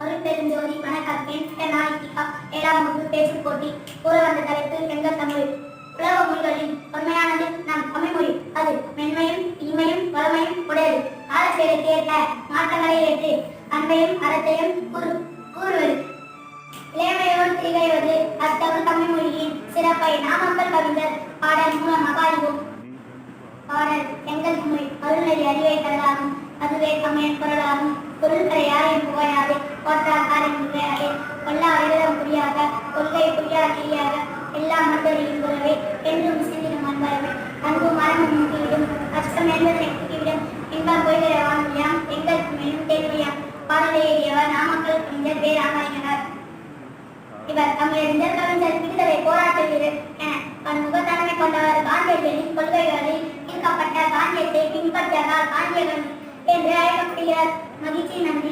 அருட்பெருஞ்சோதி வணக்கம். நாய்க்கா 7ஆம் வகுப்பு பேச்சுப் போட்டி. கூற வந்த தலைப்பு எங்கள் தமிழ். உலக மொழிகளில் தொன்மையானது நம் தமிழ் மொழி. அது மென்மையும் இனிமையும் வளமையும் உடையது. காலச்சேருக்கு ஏற்ற மாற்றங்களை ஏற்று அன்பையும் அறத்தையும் கூறுவது, இளைமையோடு திகழ்வது அத்தமிழ் தமிழ் மொழியின் சிறப்பை நாமக்கல் கவிஞர் பாடல் மூலமாக அறிவோம். பாடல் எங்கள் மொழி அருள்நெறி அறிவை தரலாகும். அதுவே தமிழன் குரலாகும். பொருள்களை யாரையும் புகையாது, போற்றால் காரியம் புகையாது, கொல்லா விரதம் புரியாக, கொள்கை புரியா கிரியாக, எல்லாம் மற்றொருவின் போலவே என்றும் சிந்திடும் அன்பரவே. அன்பும் மரமும் முக்கிவிடும், அச்சம் என்பதனை தூக்கிவிடும், இன்பம் பொய்கிற வானொலியாம் எங்கள் மேலும் தேவையாம். பாடலை எழுதியவர் நாமக்கல் கவிஞர் வே. ராமாயணர். இவர் தமிழறிஞர், கவிஞர், விடுதலை போராட்ட வீரர் என பன்முகத்தன்மை கொண்டவர். காந்தியடிகளின் கொள்கைகளில் ஈர்க்கப்பட்ட காந்தியத்தை பின்பற்றியதால் காந்தியர்கள் என்று அழைக்கப்படுகிறார். மகிழ்ச்சி. நன்றி.